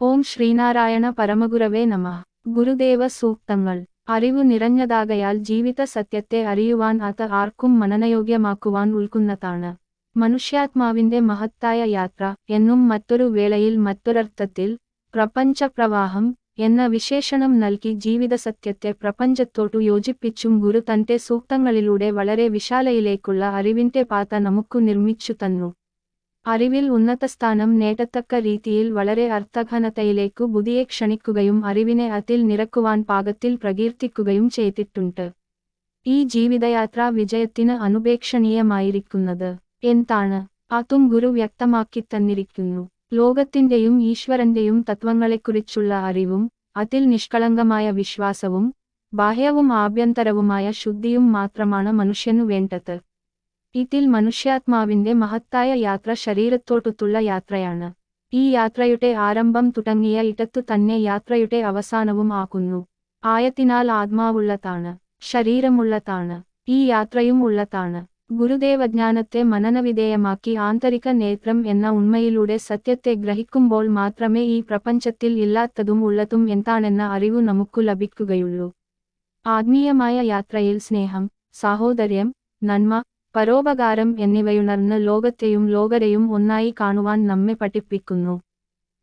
ഓം ശ്രീനാരായണ പരമഗുരവേ നമഃ. ഗുരുദേവ സൂക്തങ്ങൾ. അറിവു നിറഞ്ഞതാകയാൽ ജീവിത സത്യത്തെ അറിയുവാൻ അത് ആർക്കും മനനയോഗ്യമാക്കുവാൻ ഉൾക്കുന്നതാണ്. മനുഷ്യാത്മാവിന്റെ മഹത്തായ യാത്ര എന്നും മറ്റൊരു വേളയിൽ മറ്റൊരർത്ഥത്തിൽ പ്രപഞ്ചപ്രവാഹം എന്ന വിശേഷണം നൽകി ജീവിതസത്യത്തെ പ്രപഞ്ചത്തോട്ടു യോജിപ്പിച്ചും ഗുരു തന്റെ സൂക്തങ്ങളിലൂടെ വളരെ വിശാലയിലേക്കുള്ള അറിവിന്റെ പാത നമുക്കു നിർമ്മിച്ചു തന്നു. അറിവിൽ ഉന്നതസ്ഥാനം നേടത്തക്ക രീതിയിൽ വളരെ അർത്ഥഘനതയിലേക്കു ബുദ്ധിയെ ക്ഷണിക്കുകയും അറിവിനെ അതിൽ നിറക്കുവാൻ പാകത്തിൽ പ്രകീർത്തിക്കുകയും ചെയ്തിട്ടുണ്ട്. ഈ ജീവിതയാത്ര വിജയത്തിന് അനുപേക്ഷണീയമായിരിക്കുന്നത് എന്താണ്? അതും ഗുരു വ്യക്തമാക്കി തന്നിരിക്കുന്നു. ലോകത്തിന്റെയും ഈശ്വരന്റെയും തത്വങ്ങളെക്കുറിച്ചുള്ള അറിവും അതിൽ നിഷ്കളങ്കമായ വിശ്വാസവും ബാഹ്യവും ആഭ്യന്തരവുമായ ശുദ്ധിയും മാത്രമാണ് മനുഷ്യനു വേണ്ടത്. ഇതിൽ മനുഷ്യാത്മാവിന്റെ മഹത്തായ യാത്ര ശരീരത്തോട്ടുള്ള യാത്രയാണ്. ഈ യാത്രയുടെ ആരംഭം തുടങ്ങിയ ഇടത്തു തന്നെ യാത്രയുടെ അവസാനവും ആകുന്നു. ആയതിനാൽ ആത്മാവുള്ളതാണ്, ശരീരമുള്ളതാണ്, ഈ യാത്രയും ഉള്ളതാണ്. ഗുരുദേവജ്ഞാനത്തെ മനനവിധേയമാക്കി ആന്തരിക നേത്രം എന്ന ഉണ്മയിലൂടെ സത്യത്തെ ഗ്രഹിക്കുമ്പോൾ മാത്രമേ ഈ പ്രപഞ്ചത്തിൽ ഇല്ലാത്തതും ഉള്ളതും എന്താണെന്ന അറിവു നമുക്കു ലഭിക്കുകയുള്ളൂ. ആത്മീയമായ യാത്രയിൽ സ്നേഹം, സാഹോദര്യം, നന്മ, പരോപകാരം എന്നിവയുണർന്ന് ലോകത്തെയും ലോകരെയും ഒന്നായി കാണുവാൻ നമ്മെ പഠിപ്പിക്കുന്നു.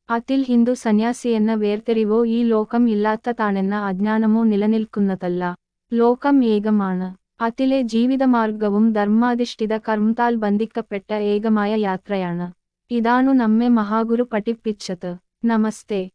അതിൽ ഹിന്ദു സന്യാസിയെന്ന വേർതിരിവോ ഈ ലോകം ഇല്ലാത്തതാണെന്ന അജ്ഞാനമോ നിലനിൽക്കുന്നതല്ല. ലോകം ഏകമാണ്. അതിലെ ജീവിതമാർഗവും ധർമാധിഷ്ഠിത കർമ്മത്താൽ ബന്ധിക്കപ്പെട്ട ഏകമായ യാത്രയാണ്. ഇതാണു നമ്മെ മഹാഗുരു പഠിപ്പിച്ചത്. നമസ്തേ.